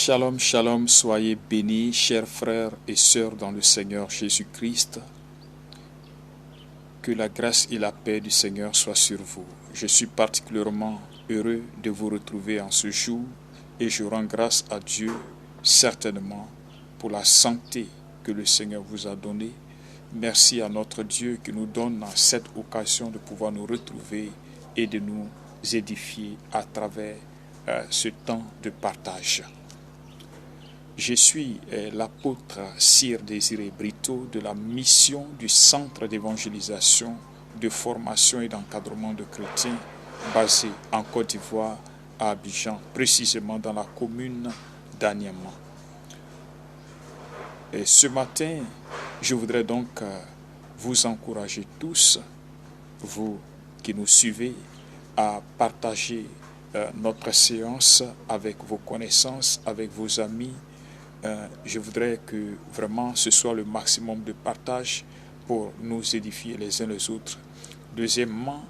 Shalom, shalom, soyez bénis, chers frères et sœurs dans le Seigneur Jésus-Christ. Que la grâce et la paix du Seigneur soient sur vous. Je suis particulièrement heureux de vous retrouver en ce jour et je rends grâce à Dieu certainement pour la santé que le Seigneur vous a donnée. Merci à notre Dieu qui nous donne cette occasion de pouvoir nous retrouver et de nous édifier à travers ce temps de partage. Je suis l'apôtre Sir Désiré Brito de la mission du Centre d'évangélisation, de formation et d'encadrement de chrétiens basé en Côte d'Ivoire à Abidjan, précisément dans la commune d'Aniama. Et ce matin, je voudrais donc vous encourager tous, vous qui nous suivez, à partager notre séance avec vos connaissances, avec vos amis. Je voudrais que vraiment ce soit le maximum de partage pour nous édifier les uns les autres. Deuxièmement,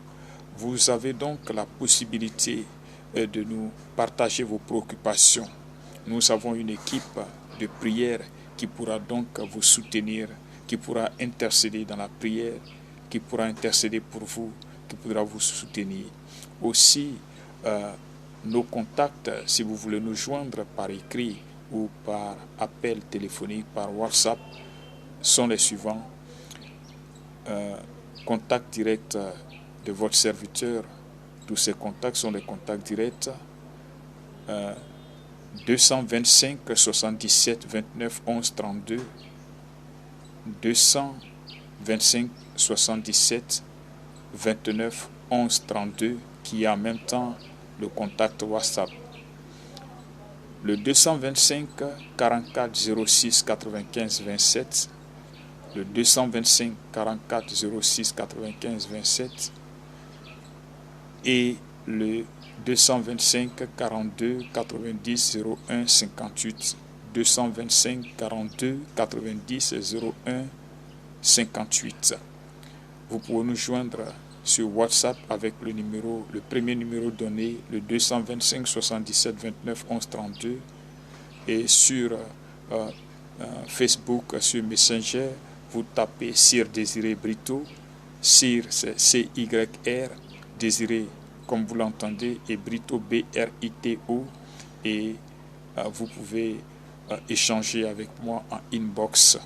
vous avez donc la possibilité de nous partager vos préoccupations. Nous avons une équipe de prière qui pourra donc vous soutenir, qui pourra intercéder dans la prière, qui pourra intercéder pour vous, qui pourra vous soutenir. Aussi, nos contacts, si vous voulez nous joindre par écrit ou par appel téléphonique, par WhatsApp, sont les suivants. Contact direct de votre serviteur. Tous ces contacts sont des contacts directs. 225 77 29 11 32. 225 77 29 11 32 qui est en même temps le contact WhatsApp. Le 225 44 06 95 27, le 225 44 06 95 27 et le 225 42 90 01 58, 225 42 90 01 58. Vous pouvez nous joindre sur WhatsApp avec le premier numéro donné, le 225 77 29 11 32, et sur Facebook, sur Messenger, vous tapez Sir Désiré Brito. Sir, c'est C-Y-R, Désiré, comme vous l'entendez, et Brito, B-R-I-T-O, et vous pouvez échanger avec moi en inbox.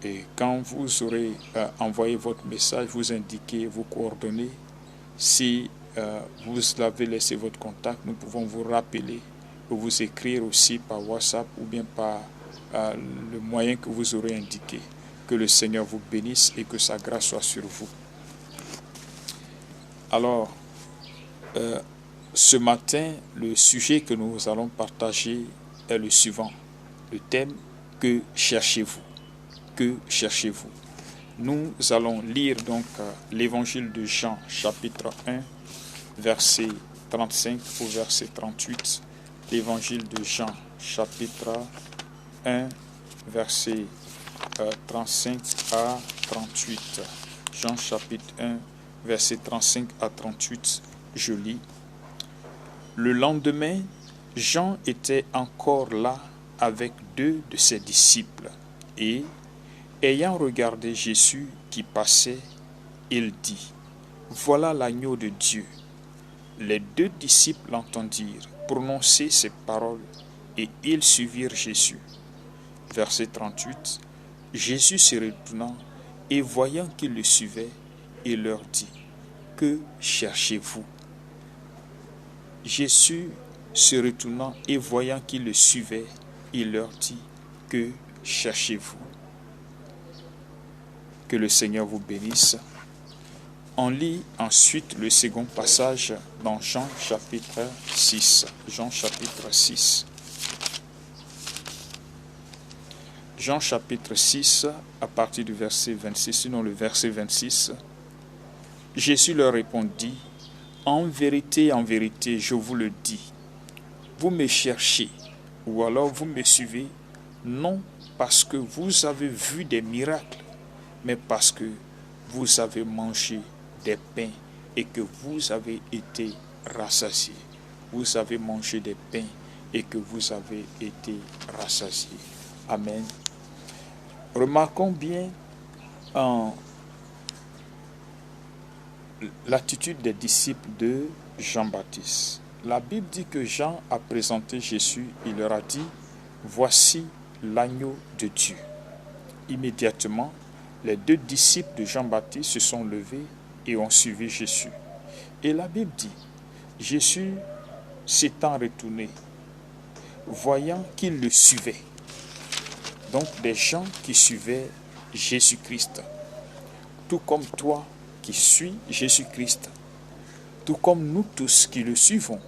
Et quand vous aurez envoyé votre message, vous indiquez vos coordonnées. Si vous avez laissé votre contact, nous pouvons vous rappeler ou vous écrire aussi par WhatsApp ou bien par le moyen que vous aurez indiqué. Que le Seigneur vous bénisse et que sa grâce soit sur vous. Alors, ce matin, le sujet que nous allons partager est le suivant. Le thème, que cherchez-vous ? Que cherchez-vous? Nous allons lire donc l'évangile de Jean, chapitre 1, verset 35 au verset 38. L'évangile de Jean, chapitre 1, verset 35 à 38. Jean, chapitre 1, verset 35 à 38, je lis. Le lendemain, Jean était encore là avec 2 de ses disciples et, ayant regardé Jésus qui passait, il dit, « Voilà l'agneau de Dieu. » Les 2 disciples l'entendirent prononcer ces paroles et ils suivirent Jésus. Verset 38. Jésus se retournant et voyant qu'ils le suivaient, il leur dit, « Que cherchez-vous » Jésus se retournant et voyant qu'ils le suivaient, il leur dit, « Que cherchez-vous » Que le Seigneur vous bénisse. On lit ensuite le second passage dans Jean chapitre 6. Jean chapitre 6. Jean chapitre 6, à partir du verset 26, sinon le verset 26. Jésus leur répondit, « En vérité, je vous le dis, vous me cherchez, ou alors vous me suivez, non parce que vous avez vu des miracles, mais parce que vous avez mangé des pains et que vous avez été rassasiés. Vous avez mangé des pains et que vous avez été rassasiés. Amen. Remarquons bien l'attitude des disciples de Jean-Baptiste. La Bible dit que Jean a présenté Jésus, il leur a dit, voici l'agneau de Dieu. Immédiatement, les deux disciples de Jean-Baptiste se sont levés et ont suivi Jésus. Et la Bible dit, Jésus s'étant retourné, voyant qu'ils le suivaient, donc des gens qui suivaient Jésus-Christ, tout comme toi qui suis Jésus-Christ, tout comme nous tous qui le suivons,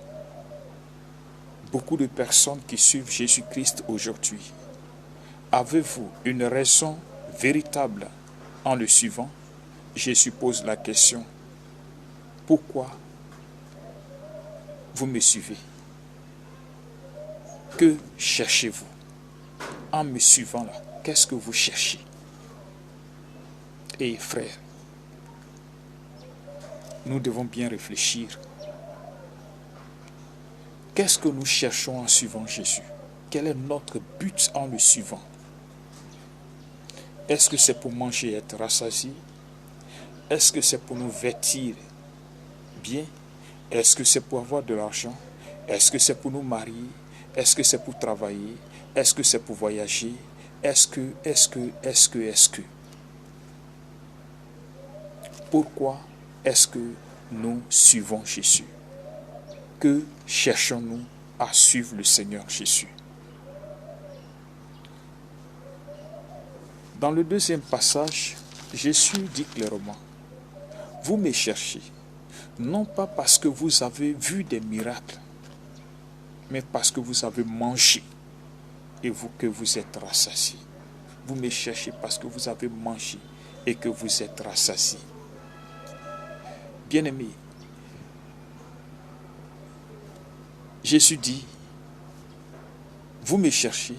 beaucoup de personnes qui suivent Jésus-Christ aujourd'hui. Avez-vous une raison véritable en le suivant? Je suppose la question, pourquoi vous me suivez? Que cherchez-vous? En me suivant là, qu'est-ce que vous cherchez? Et frères, nous devons bien réfléchir. Qu'est-ce que nous cherchons en suivant Jésus? Quel est notre but en le suivant? Est-ce que c'est pour manger et être rassasié? Est-ce que c'est pour nous vêtir bien? Est-ce que c'est pour avoir de l'argent? Est-ce que c'est pour nous marier? Est-ce que c'est pour travailler? Est-ce que c'est pour voyager? Est-ce que? Pourquoi est-ce que nous suivons Jésus? Que cherchons-nous à suivre le Seigneur Jésus? Dans le deuxième passage, Jésus dit clairement, vous me cherchez, non pas parce que vous avez vu des miracles, mais parce que vous avez mangé et que vous êtes rassasiés. Vous me cherchez parce que vous avez mangé et que vous êtes rassasiés. Bien-aimés, Jésus dit, vous me cherchez,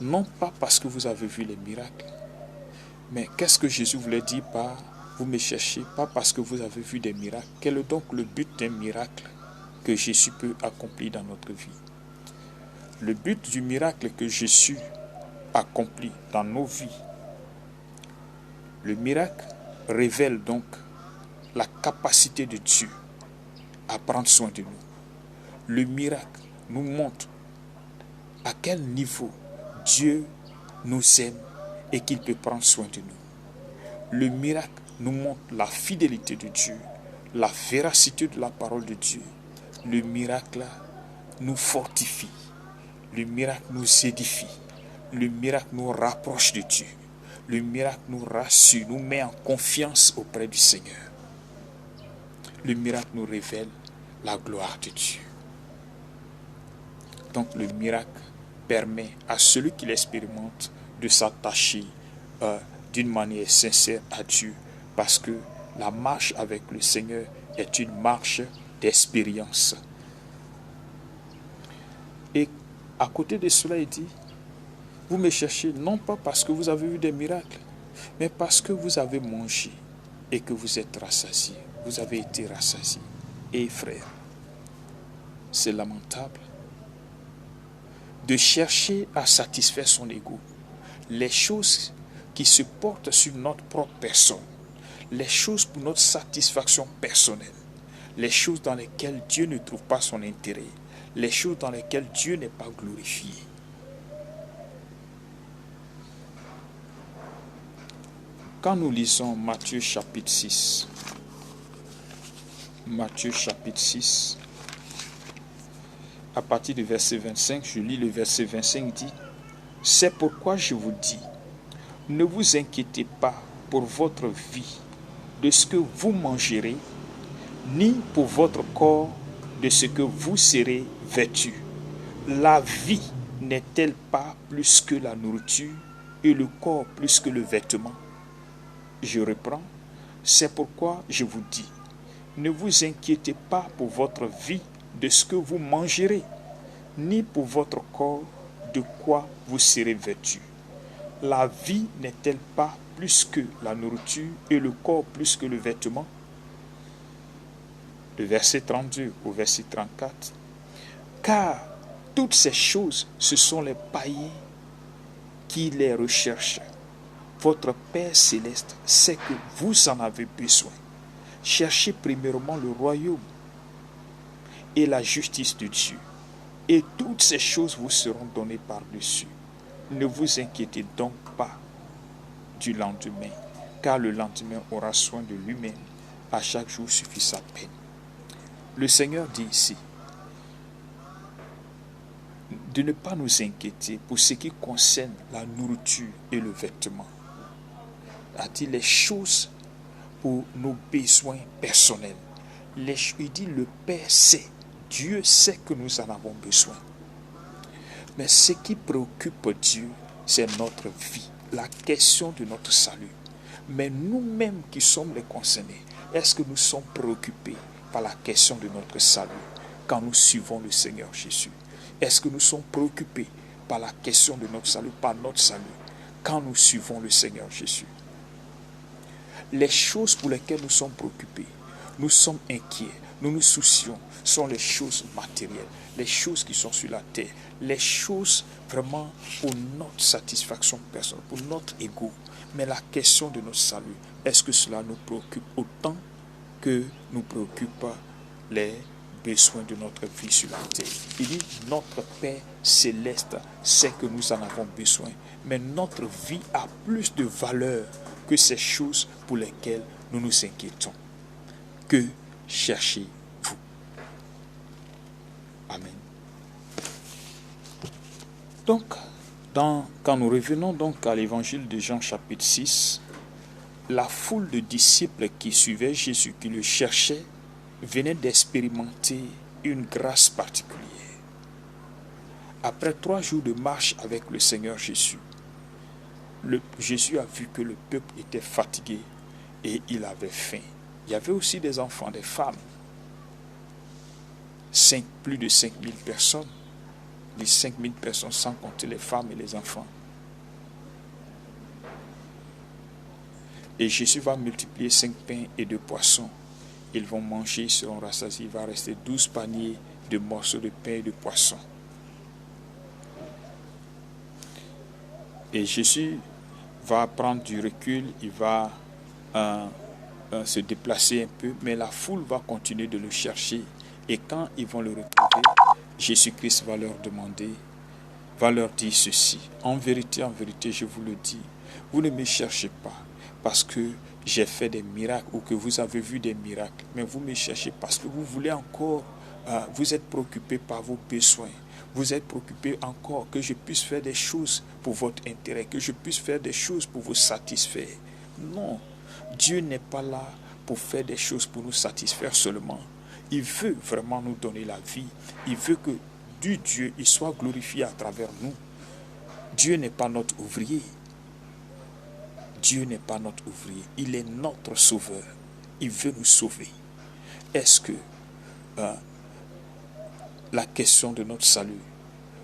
non pas parce que vous avez vu les miracles, mais qu'est-ce que Jésus voulait dire par vous me cherchez, pas parce que vous avez vu des miracles? Quel est donc le but d'un miracle que Jésus peut accomplir dans notre vie? Le but du miracle que Jésus accomplit dans nos vies, le miracle révèle donc la capacité de Dieu à prendre soin de nous. Le miracle nous montre à quel niveau Dieu nous aime et qu'il peut prendre soin de nous. Le miracle nous montre la fidélité de Dieu, la véracité de la parole de Dieu. Le miracle nous fortifie. Le miracle nous édifie. Le miracle nous rapproche de Dieu. Le miracle nous rassure, nous met en confiance auprès du Seigneur. Le miracle nous révèle la gloire de Dieu. Donc le miracle permet à celui qui l'expérimente de s'attacher d'une manière sincère à Dieu, parce que la marche avec le Seigneur est une marche d'expérience. Et à côté de cela, il dit, vous me cherchez non pas parce que vous avez eu des miracles, mais parce que vous avez mangé et que vous êtes rassasiés. Vous avez été rassasiés. Et frères, c'est lamentable de chercher à satisfaire son ego. Les choses qui se portent sur notre propre personne, les choses pour notre satisfaction personnelle, les choses dans lesquelles Dieu ne trouve pas son intérêt, les choses dans lesquelles Dieu n'est pas glorifié. Quand nous lisons Matthieu chapitre 6, à partir du verset 25, je lis le verset 25, dit, « C'est pourquoi je vous dis, ne vous inquiétez pas pour votre vie de ce que vous mangerez, ni pour votre corps de ce que vous serez vêtus. La vie n'est-elle pas plus que la nourriture et le corps plus que le vêtement? » Je reprends, « C'est pourquoi je vous dis, ne vous inquiétez pas pour votre vie de ce que vous mangerez, ni pour votre corps de quoi vous serez vêtus. La vie n'est-elle pas plus que la nourriture et le corps plus que le vêtement? » Le verset 32 au verset 34. « Car Toutes ces choses, ce sont les païens qui les recherchent. Votre Père céleste sait que vous en avez besoin. Cherchez premièrement le royaume et la justice de Dieu, et toutes ces choses vous seront données par-dessus. Ne vous inquiétez donc pas du lendemain, car le lendemain aura soin de lui-même. À chaque jour suffit sa peine. Le Seigneur dit ici de ne pas nous inquiéter pour ce qui concerne la nourriture et le vêtement. C'est-à-dire les choses pour nos besoins personnels. Il dit le Père sait, Dieu sait que nous en avons besoin. Mais ce qui préoccupe Dieu, c'est notre vie, la question de notre salut. Mais nous-mêmes qui sommes les concernés, est-ce que nous sommes préoccupés par la question de notre salut quand nous suivons le Seigneur Jésus? Est-ce que nous sommes préoccupés par la question de notre salut, par notre salut, quand nous suivons le Seigneur Jésus? Les choses pour lesquelles nous sommes préoccupés, nous sommes inquiets, nous nous soucions, sont les choses matérielles, les choses qui sont sur la terre, les choses vraiment pour notre satisfaction personnelle, pour notre ego. Mais la question de notre salut, est-ce que cela nous préoccupe autant que nous préoccupe les besoins de notre vie sur la terre? Il dit, notre Père céleste sait que nous en avons besoin, mais notre vie a plus de valeur que ces choses pour lesquelles nous nous inquiétons. Que cherchez-vous? Amen. Donc, quand nous revenons donc à l'évangile de Jean chapitre 6, la foule de disciples qui suivaient Jésus, qui le cherchaient, venait d'expérimenter une grâce particulière. Après 3 jours de marche avec le Seigneur Jésus, Jésus a vu que le peuple était fatigué et il avait faim. Il y avait aussi des enfants, des femmes. Plus de 5000 personnes. Les 5000 personnes sans compter les femmes et les enfants. Et Jésus va multiplier 5 pains et 2 poissons. Ils vont manger, ils seront rassasiés. Il va rester 12 paniers de morceaux de pain et de poissons. Et Jésus va prendre du recul, il va se déplacer un peu, mais la foule va continuer de le chercher. Et quand ils vont le retrouver, Jésus-Christ va leur dire ceci. En vérité, je vous le dis, vous ne me cherchez pas parce que j'ai fait des miracles ou que vous avez vu des miracles, mais vous me cherchez parce que vous voulez encore, vous êtes préoccupé par vos besoins. Vous êtes préoccupé encore que je puisse faire des choses pour votre intérêt, que je puisse faire des choses pour vous satisfaire. Non, Dieu n'est pas là pour faire des choses pour nous satisfaire seulement. Il veut vraiment nous donner la vie. Il veut que Dieu il soit glorifié à travers nous. Dieu n'est pas notre ouvrier. Dieu n'est pas notre ouvrier. Il est notre sauveur. Il veut nous sauver. Est-ce que la question de notre salut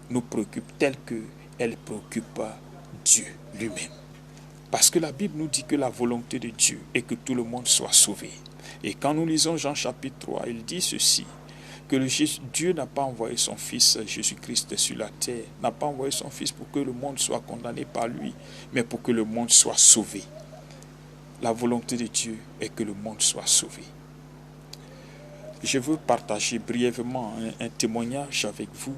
nous préoccupe telle qu'elle préoccupe Dieu lui-même? Parce que la Bible nous dit que la volonté de Dieu est que tout le monde soit sauvé. Et quand nous lisons Jean chapitre 3, il dit ceci, que Dieu n'a pas envoyé son Fils Jésus-Christ sur la terre, n'a pas envoyé son Fils pour que le monde soit condamné par lui, mais pour que le monde soit sauvé. La volonté de Dieu est que le monde soit sauvé. Je veux partager brièvement un témoignage avec vous.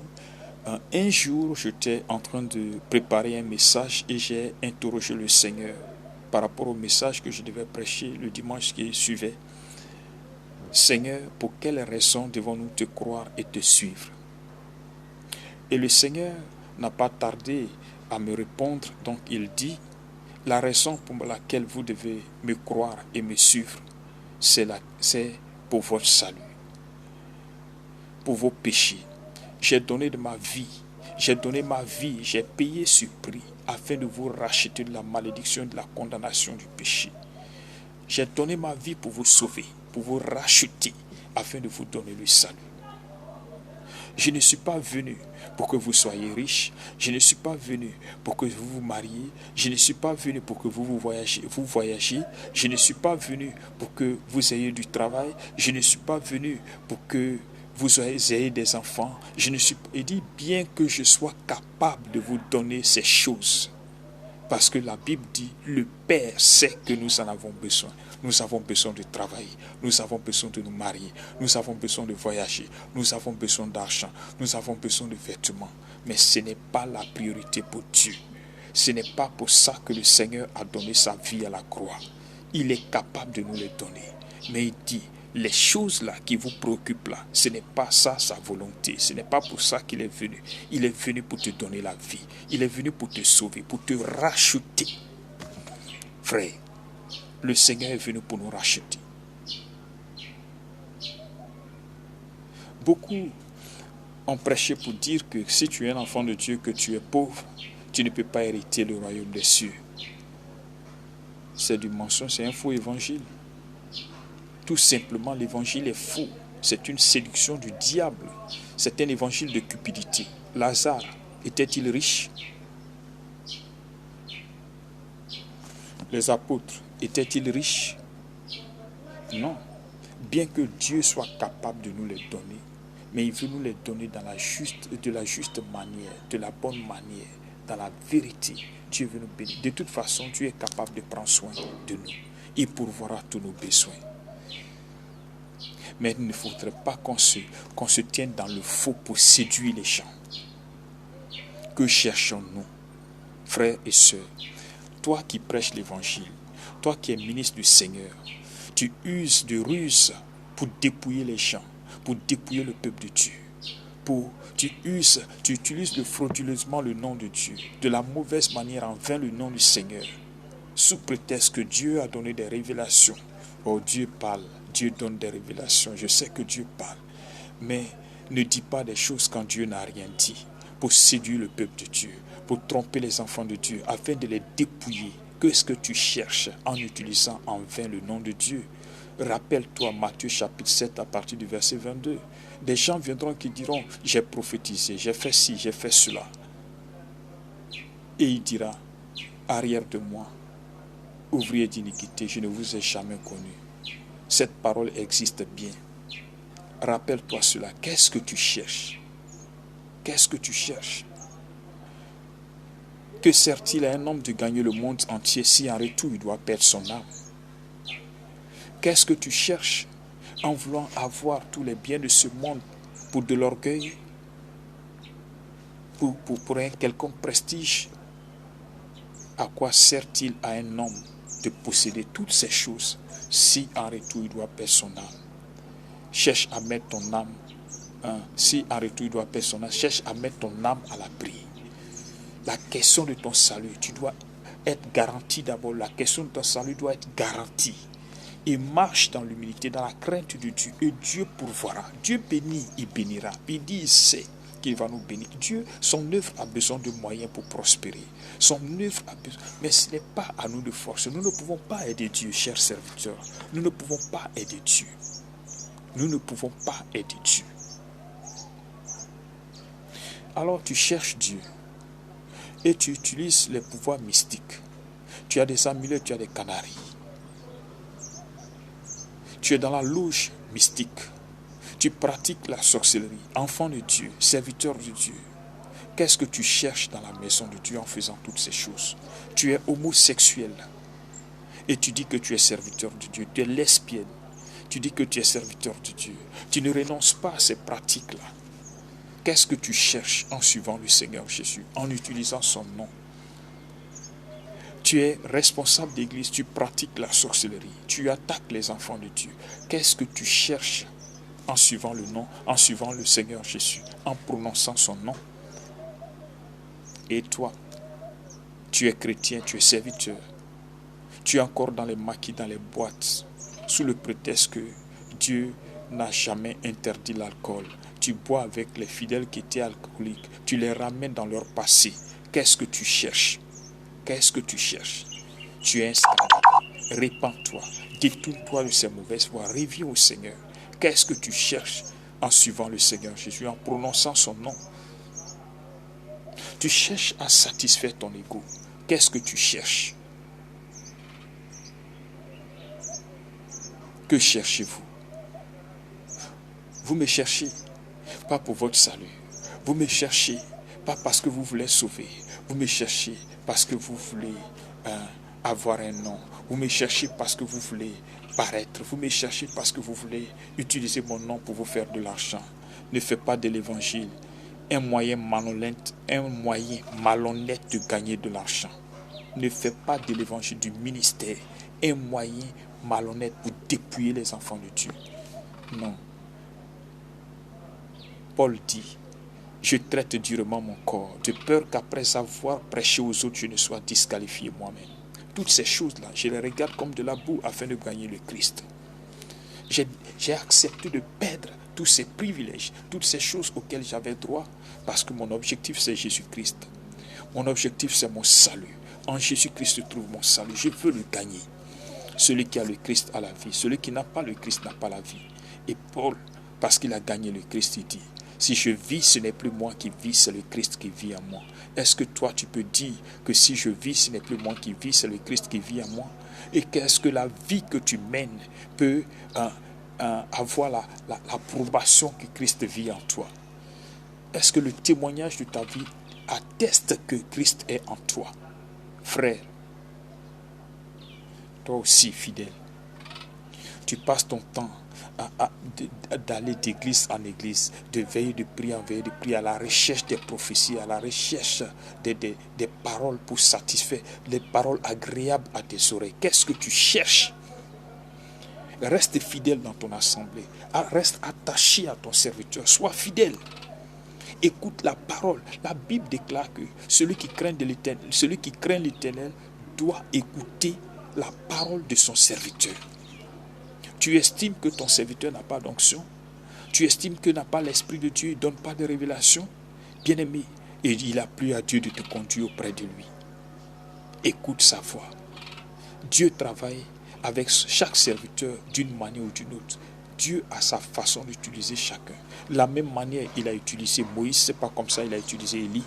Un jour, j'étais en train de préparer un message et j'ai interrogé le Seigneur par rapport au message que je devais prêcher le dimanche qui suivait. Seigneur, pour quelles raisons devons-nous te croire et te suivre? Et le Seigneur n'a pas tardé à me répondre, donc il dit, la raison pour laquelle vous devez me croire et me suivre, c'est pour votre salut, pour vos péchés. J'ai donné de ma vie, j'ai payé ce prix afin de vous racheter de la malédiction, de la condamnation du péché. J'ai donné ma vie pour vous sauver, pour vous racheter, afin de vous donner le salut. Je ne suis pas venu pour que vous soyez riches, je ne suis pas venu pour que vous vous mariez, je ne suis pas venu pour que vous voyagiez, je ne suis pas venu pour que vous ayez du travail, je ne suis pas venu pour que vous ayez des enfants. Il dit bien que je sois capable de vous donner ces choses. Parce que la Bible dit, le Père sait que nous en avons besoin. Nous avons besoin de travailler. Nous avons besoin de nous marier. Nous avons besoin de voyager. Nous avons besoin d'argent. Nous avons besoin de vêtements. Mais ce n'est pas la priorité pour Dieu. Ce n'est pas pour ça que le Seigneur a donné sa vie à la croix. Il est capable de nous les donner. Mais il dit, les choses là qui vous préoccupent là, ce n'est pas ça sa volonté. Ce n'est pas pour ça qu'il est venu. Il est venu pour te donner la vie. Il est venu pour te sauver, pour te racheter. Frère, le Seigneur est venu pour nous racheter. Beaucoup ont prêché pour dire que si tu es un enfant de Dieu, que tu es pauvre, tu ne peux pas hériter le royaume des cieux. C'est du mensonge, c'est un faux évangile. Tout simplement, l'évangile est faux. C'est une séduction du diable. C'est un évangile de cupidité. Lazare, était-il riche? Les apôtres, étaient-ils riches? Non. Bien que Dieu soit capable de nous les donner, mais il veut nous les donner de la juste manière, de la bonne manière, dans la vérité. Dieu veut nous bénir. De toute façon, Dieu est capable de prendre soin de nous. Il pourvoira tous nos besoins. Mais il ne faudrait pas qu'on se tienne dans le faux pour séduire les gens. Que cherchons-nous, frères et sœurs? Toi qui prêches l'évangile, toi qui es ministre du Seigneur, tu uses de ruses pour dépouiller les gens, pour dépouiller le peuple de Dieu. Tu utilises frauduleusement le nom de Dieu, de la mauvaise manière en vain le nom du Seigneur, sous prétexte que Dieu a donné des révélations. Oh, Dieu parle, Dieu donne des révélations, je sais que Dieu parle, mais ne dis pas des choses quand Dieu n'a rien dit, pour séduire le peuple de Dieu, pour tromper les enfants de Dieu, afin de les dépouiller. Qu'est-ce que tu cherches en utilisant en vain le nom de Dieu? Rappelle-toi Matthieu chapitre 7 à partir du verset 22. Des gens viendront qui diront, j'ai prophétisé, j'ai fait ci, j'ai fait cela. Et il dira, arrière de moi, ouvrier d'iniquité, je ne vous ai jamais connu. Cette parole existe bien. Rappelle-toi cela. Qu'est-ce que tu cherches? Qu'est-ce que tu cherches? Que sert-il à un homme de gagner le monde entier si en retour il doit perdre son âme? Qu'est-ce que tu cherches en voulant avoir tous les biens de ce monde pour de l'orgueil, pour un quelconque prestige? À quoi sert-il à un homme de posséder toutes ces choses si en retour il doit perdre son âme? Cherche à mettre ton âme, si en retour il doit perdre son âme, cherche à mettre ton âme à l'abri. La question de ton salut, tu dois être garanti d'abord. La question de ton salut doit être garantie. Et marche dans l'humilité, dans la crainte de Dieu. Et Dieu pourvoira. Dieu bénit, il bénira. Il dit, il sait qu'il va nous bénir. Dieu, son œuvre a besoin de moyens pour prospérer. Son œuvre a besoin. Mais ce n'est pas à nous de forcer. Nous ne pouvons pas aider Dieu, chers serviteurs. Nous ne pouvons pas aider Dieu. Nous ne pouvons pas aider Dieu. Alors tu cherches Dieu. Et tu utilises les pouvoirs mystiques. Tu as des amulets, tu as des canaries. Tu es dans la loge mystique. Tu pratiques la sorcellerie. Enfant de Dieu, serviteur de Dieu. Qu'est-ce que tu cherches dans la maison de Dieu en faisant toutes ces choses? Tu es homosexuel. Et tu dis que tu es serviteur de Dieu. Tu es lesbienne. Tu dis que tu es serviteur de Dieu. Tu ne renonces pas à ces pratiques-là. Qu'est-ce que tu cherches en suivant le Seigneur Jésus, en utilisant son nom? Tu es responsable d'église, tu pratiques la sorcellerie, tu attaques les enfants de Dieu. Qu'est-ce que tu cherches en suivant le nom, en suivant le Seigneur Jésus, en prononçant son nom? Et toi, tu es chrétien, tu es serviteur. Tu es encore dans les maquis, dans les boîtes, sous le prétexte que Dieu n'a jamais interdit l'alcool. Tu bois avec les fidèles qui étaient alcooliques. Tu les ramènes dans leur passé. Qu'est-ce que tu cherches? Qu'est-ce que tu cherches? Tu es un scandale. Répands-toi. Détourne-toi de ces mauvaises voies. Reviens au Seigneur. Qu'est-ce que tu cherches en suivant le Seigneur Jésus, en prononçant son nom? Tu cherches à satisfaire ton ego. Qu'est-ce que tu cherches? Que cherchez-vous? Vous me cherchez, pas pour votre salut. Vous me cherchez, pas parce que vous voulez sauver. Vous me cherchez parce que vous voulez avoir un nom. Vous me cherchez parce que vous voulez paraître. Vous me cherchez parce que vous voulez utiliser mon nom pour vous faire de l'argent. Ne faites pas de l'évangile un moyen malhonnête de gagner de l'argent. Ne faites pas de l'évangile du ministère un moyen malhonnête pour dépouiller les enfants de Dieu. Non. Paul dit, je traite durement mon corps, de peur qu'après avoir prêché aux autres, je ne sois disqualifié moi-même. Toutes ces choses-là, je les regarde comme de la boue afin de gagner le Christ. J'ai accepté de perdre tous ces privilèges, toutes ces choses auxquelles j'avais droit, parce que mon objectif, c'est Jésus-Christ. Mon objectif, c'est mon salut. En Jésus-Christ se trouve mon salut. Je veux le gagner. Celui qui a le Christ a la vie. Celui qui n'a pas le Christ n'a pas la vie. Et Paul, parce qu'il a gagné le Christ, il dit, si je vis, ce n'est plus moi qui vis, c'est le Christ qui vit en moi. Est-ce que toi, tu peux dire que si je vis, ce n'est plus moi qui vis, c'est le Christ qui vit en moi? Et qu'est-ce que la vie que tu mènes peut avoir l'approbation que Christ vit en toi? Est-ce que le témoignage de ta vie atteste que Christ est en toi? Frère, toi aussi fidèle, tu passes ton temps d'aller d'église en église, de veiller de prier en veille de prier, à la recherche des prophéties, à la recherche des paroles pour satisfaire, les paroles agréables à tes oreilles. Qu'est-ce que tu cherches? Reste fidèle dans ton assemblée, reste attaché à ton serviteur, sois fidèle. Écoute la parole. La Bible déclare que celui qui craint l'Éternel doit écouter la parole de son serviteur. Tu estimes que ton serviteur n'a pas d'onction? Tu estimes qu'il n'a pas l'Esprit de Dieu, il ne donne pas de révélation? Bien-aimé, et il a plu à Dieu de te conduire auprès de lui. Écoute sa voix. Dieu travaille avec chaque serviteur d'une manière ou d'une autre. Dieu a sa façon d'utiliser chacun. La même manière il a utilisé Moïse, c'est pas comme ça il a utilisé Élie.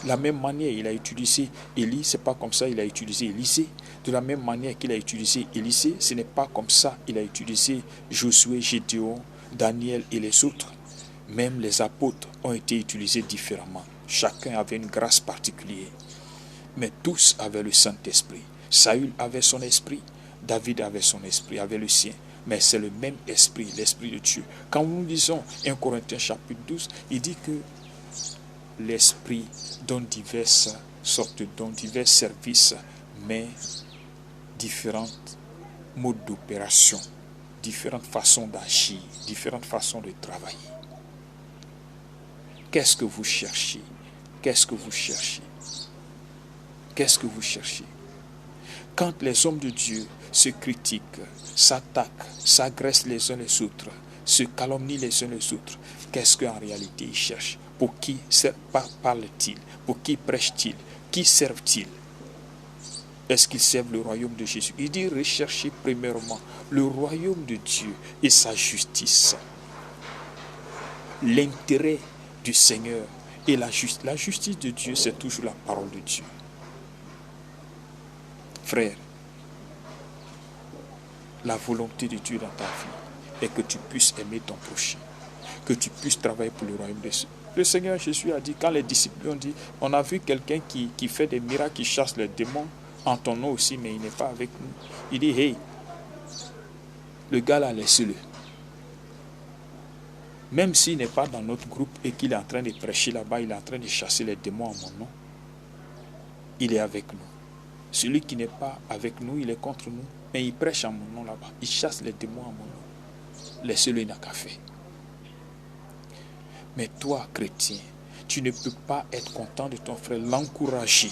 La même manière il a utilisé Élie, c'est pas comme ça il a utilisé Élisée. De la même manière qu'il a utilisé Élisée, ce n'est pas comme ça il a utilisé Josué, Gédéon, Daniel et les autres. Même les apôtres ont été utilisés différemment. Chacun avait une grâce particulière. Mais tous avaient le Saint-Esprit. Saül avait son esprit, David avait son esprit, avait le sien. Mais c'est le même esprit, l'esprit de Dieu. Quand nous lisons 1 Corinthiens chapitre 12, il dit que l'esprit donne diverses sortes de dons, divers services, mais différentes modes d'opération, différentes façons d'agir, différentes façons de travailler. Qu'est-ce que vous cherchez? Qu'est-ce que vous cherchez? Qu'est-ce que vous cherchez? Quand les hommes de Dieu se critiquent, s'attaquent, s'agressent les uns les autres, se calomnient les uns les autres, qu'est-ce qu'en réalité ils cherchent? Pour qui parlent-ils? Pour qui prêchent-ils? Qui servent-ils? Est-ce qu'ils servent le royaume de Jésus? Il dit recherchez premièrement le royaume de Dieu et sa justice. L'intérêt du Seigneur et la justice de Dieu, c'est toujours la parole de Dieu. Frère, la volonté de Dieu dans ta vie est que tu puisses aimer ton prochain, que tu puisses travailler pour le royaume de Dieu. Le Seigneur Jésus a dit, quand les disciples ont dit, on a vu quelqu'un qui fait des miracles, qui chasse les démons, en ton nom aussi, mais il n'est pas avec nous. Il dit, hey, le gars là, laissez-le. Même s'il n'est pas dans notre groupe et qu'il est en train de prêcher là-bas, il est en train de chasser les démons en mon nom, il est avec nous. Celui qui n'est pas avec nous, il est contre nous. Mais il prêche en mon nom là-bas. Il chasse les démons en mon nom. Laissez-le, il n'a qu'à faire. Mais toi, chrétien, tu ne peux pas être content de ton frère, l'encourager.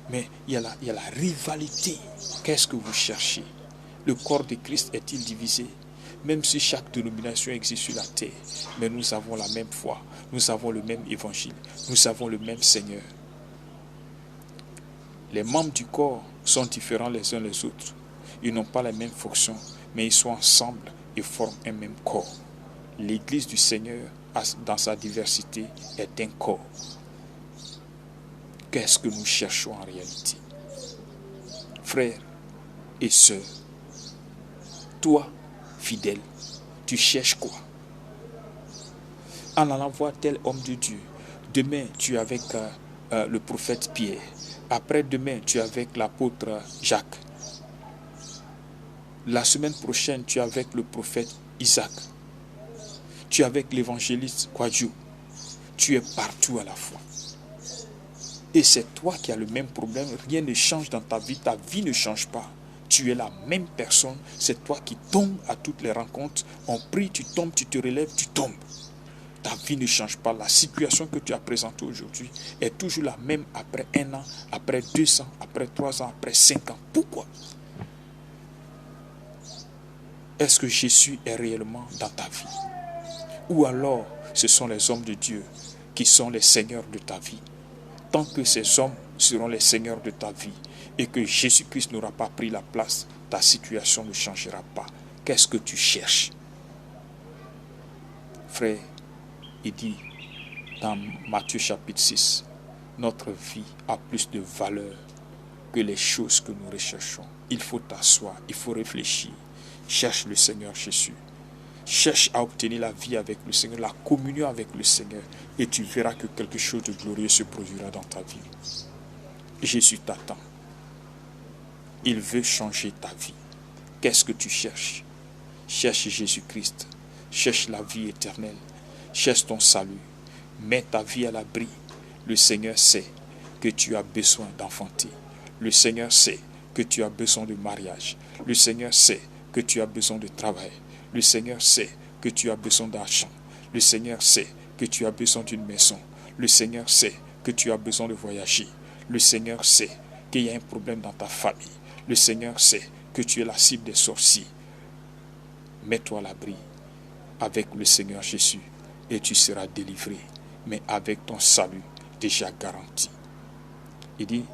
Mais il y a la rivalité. Qu'est-ce que vous cherchez? Le corps de Christ est-il divisé? Même si chaque dénomination existe sur la terre, mais nous avons la même foi. Nous avons le même évangile. Nous avons le même Seigneur. Les membres du corps sont différents les uns les autres. Ils n'ont pas les mêmes fonctions, mais ils sont ensemble et forment un même corps. L'Église du Seigneur, dans sa diversité, est un corps. Qu'est-ce que nous cherchons en réalité? Frères et sœurs, toi, fidèle, tu cherches quoi? en allant voir tel homme de Dieu. Demain, tu es avec le prophète Pierre. Après-demain, tu es avec l'apôtre Jacques. La semaine prochaine, tu es avec le prophète Isaac. Tu es avec l'évangéliste Kwadjo. Tu es partout à la fois. Et c'est toi qui as le même problème. Rien ne change dans ta vie ne change pas. Tu es la même personne. C'est toi qui tombes à toutes les rencontres. On prie, tu tombes, tu te relèves, tu tombes. Ta vie ne change pas. La situation que tu as présentée aujourd'hui est toujours la même après 1 an, après 2 ans, après 3 ans, après 5 ans. Pourquoi? Est-ce que Jésus est réellement dans ta vie? Ou alors, ce sont les hommes de Dieu qui sont les seigneurs de ta vie? Tant que ces hommes seront les seigneurs de ta vie et que Jésus-Christ n'aura pas pris la place, ta situation ne changera pas. Qu'est-ce que tu cherches? Frère, il dit dans Matthieu chapitre 6, notre vie a plus de valeur que les choses que nous recherchons. Il faut t'asseoir, il faut réfléchir. Cherche le Seigneur Jésus. Cherche à obtenir la vie avec le Seigneur, la communion avec le Seigneur, et tu verras que quelque chose de glorieux se produira dans ta vie. Jésus t'attend. Il veut changer ta vie. Qu'est-ce que tu cherches? Cherche Jésus-Christ. Cherche la vie éternelle. Cherche ton salut. Mets ta vie à l'abri. Le Seigneur sait que tu as besoin d'enfanter. Le Seigneur sait que tu as besoin de mariage. Le Seigneur sait que tu as besoin de travail. Le Seigneur sait que tu as besoin d'argent. Le Seigneur sait que tu as besoin d'une maison. Le Seigneur sait que tu as besoin de voyager. Le Seigneur sait qu'il y a un problème dans ta famille. Le Seigneur sait que tu es la cible des sorciers. Mets-toi à l'abri avec le Seigneur Jésus et tu seras délivré, mais avec ton salut déjà garanti. Il dit,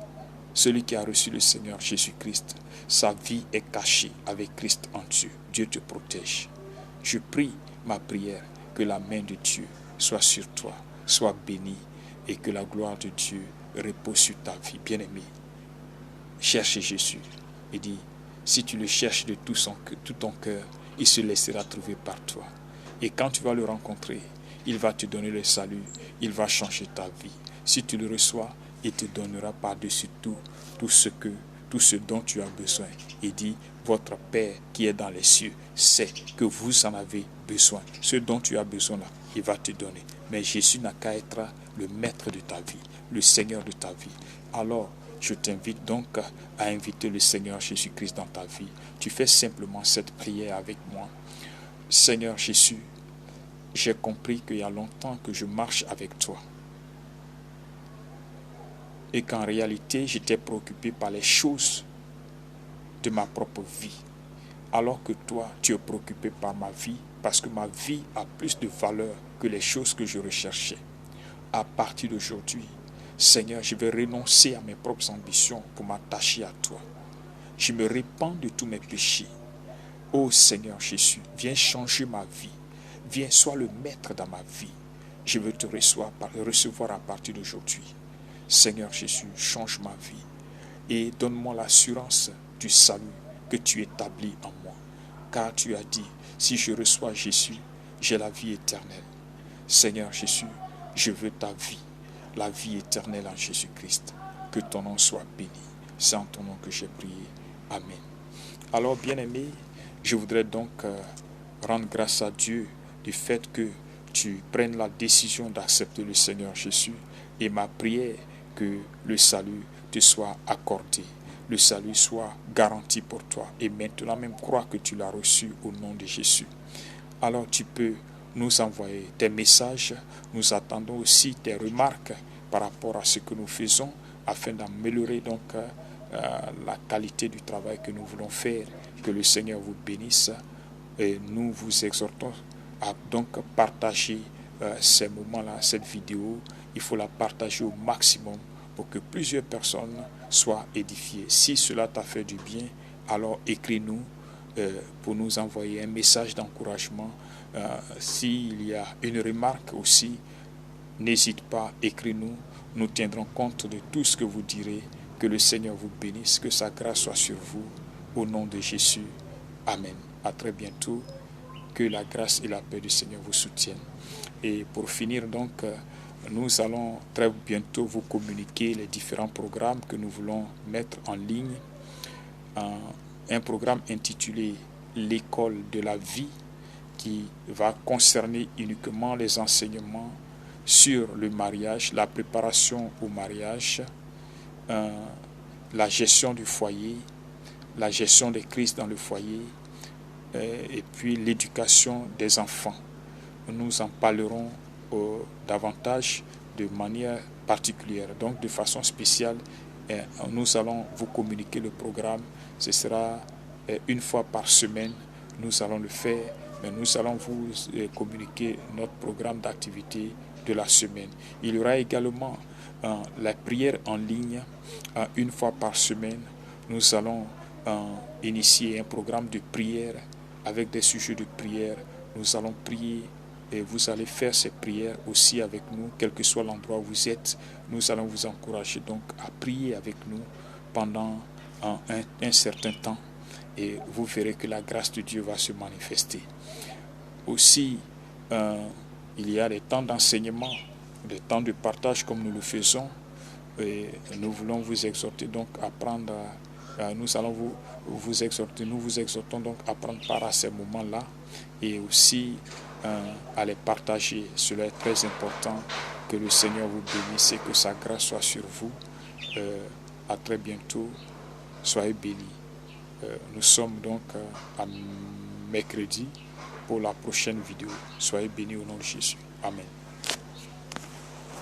celui qui a reçu le Seigneur Jésus-Christ, sa vie est cachée avec Christ en Dieu. Dieu te protège. Je prie ma prière que la main de Dieu soit sur toi, soit bénie et que la gloire de Dieu repose sur ta vie. Bien-aimé, cherche Jésus. Il dit, si tu le cherches de tout ton cœur, il se laissera trouver par toi. Et quand tu vas le rencontrer, il va te donner le salut, il va changer ta vie. Si tu le reçois, il te donnera par-dessus tout ce dont tu as besoin. Il dit, votre Père qui est dans les cieux sait que vous en avez besoin. Ce dont tu as besoin là, il va te donner. Mais Jésus n'a qu'à être le maître de ta vie, le Seigneur de ta vie. Alors, je t'invite donc à inviter le Seigneur Jésus-Christ dans ta vie. Tu fais simplement cette prière avec moi. Seigneur Jésus, j'ai compris qu'il y a longtemps que je marche avec toi. Et qu'en réalité, j'étais préoccupé par les choses de ma propre vie. Alors que toi, tu es préoccupé par ma vie, parce que ma vie a plus de valeur que les choses que je recherchais. À partir d'aujourd'hui, Seigneur, je vais renoncer à mes propres ambitions pour m'attacher à toi. Je me répands de tous mes péchés. Ô Seigneur Jésus, viens changer ma vie. Viens, sois le maître dans ma vie. Je veux te recevoir à partir d'aujourd'hui. Seigneur Jésus, change ma vie et donne-moi l'assurance du salut que tu établis en moi. Car tu as dit, si je reçois Jésus, j'ai la vie éternelle. Seigneur Jésus, je veux ta vie, la vie éternelle en Jésus-Christ. Que ton nom soit béni. C'est en ton nom que j'ai prié. Amen. Alors, bien-aimé, je voudrais donc rendre grâce à Dieu du fait que tu prennes la décision d'accepter le Seigneur Jésus. Et ma prière, que le salut te soit accordé, le salut soit garanti pour toi. Et maintenant même, crois que tu l'as reçu au nom de Jésus. Alors tu peux nous envoyer tes messages. Nous attendons aussi tes remarques par rapport à ce que nous faisons, afin d'améliorer donc la qualité du travail que nous voulons faire. Que le Seigneur vous bénisse. Et nous vous exhortons à donc partager ces moments-là, cette vidéo. Il faut la partager au maximum pour que plusieurs personnes soient édifiées. Si cela t'a fait du bien, alors écris-nous pour nous envoyer un message d'encouragement. S'il y a une remarque aussi, n'hésite pas, écris-nous. Nous tiendrons compte de tout ce que vous direz. Que le Seigneur vous bénisse, que sa grâce soit sur vous. Au nom de Jésus. Amen. À très bientôt. Que la grâce et la paix du Seigneur vous soutiennent. Et pour finir donc, nous allons très bientôt vous communiquer les différents programmes que nous voulons mettre en ligne. Un programme intitulé L'école de la vie qui va concerner uniquement les enseignements sur le mariage, la préparation au mariage, la gestion du foyer, la gestion des crises dans le foyer et puis l'éducation des enfants. Nous en parlerons davantage de manière particulière, donc de façon spéciale. Nous allons vous communiquer le programme. Ce sera une fois par semaine. Nous allons le faire, mais nous allons vous communiquer notre programme d'activité de la semaine. Il y aura également la prière en ligne une fois par semaine. Nous allons initier un programme de prière avec des sujets de prière. Nous allons prier et vous allez faire ces prières aussi avec nous, quel que soit l'endroit où vous êtes. Nous allons vous encourager donc à prier avec nous pendant un certain temps et vous verrez que la grâce de Dieu va se manifester. Aussi, il y a des temps d'enseignement, des temps de partage comme nous le faisons et nous voulons vous exhorter donc à prendre, nous allons vous exhorter, nous vous exhortons donc à prendre part à ces moments-là et aussi à les partager. Cela est très important. Que le Seigneur vous bénisse et que sa grâce soit sur vous. À très bientôt. Soyez bénis. Nous sommes donc à mercredi pour la prochaine vidéo. Soyez bénis au nom de Jésus. Amen.